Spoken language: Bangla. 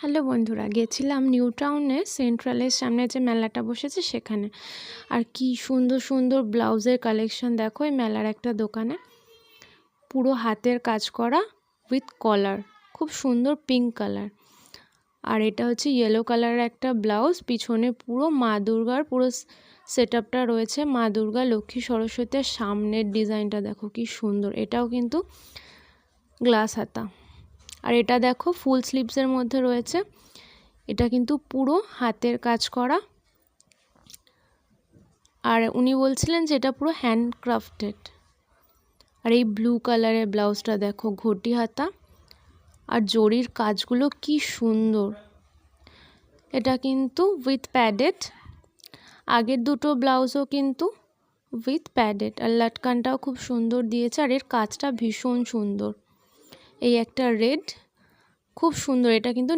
হ্যালো বন্ধুরা, গেছিলাম নিউ টাউনে সেন্ট্রালের সামনে যে মেলাটা বসেছে সেখানে। আর কি সুন্দর সুন্দর ব্লাউজের কালেকশন দেখো এই মেলার একটা দোকানে। পুরো হাতের কাজ করা উইথ কলার, খুব সুন্দর পিঙ্ক কালার। আর এটা হচ্ছে ইয়েলো কালারের একটা ব্লাউজ, পিছনে পুরো মা দুর্গার পুরো সেট আপটা রয়েছে। মা দুর্গা, লক্ষ্মী, সরস্বতীর সামনের ডিজাইনটা দেখো কি সুন্দর। এটাও কিন্তু গ্লাস হাতা। আর এটা দেখো ফুল স্লিভসের মধ্যে রয়েছে। এটা কিন্তু পুরো হাতের কাজ করা। আর উনি বলছিলেন যে এটা পুরো হ্যান্ডক্রাফটেড। আর এই ব্লু কালারের ব্লাউজটা দেখো, ঘটি হাতা আর জরির কাজগুলো কি সুন্দর। এটা কিন্তু উইথ প্যাডেড। আগের দুটো ব্লাউজও কিন্তু উইথ প্যাডেড। আর লাটকানটাও খুব সুন্দর দিয়েছে। আর এর কাজটা ভীষণ সুন্দর। এই একটা রেড, খুব সুন্দর। এটা কিন্তু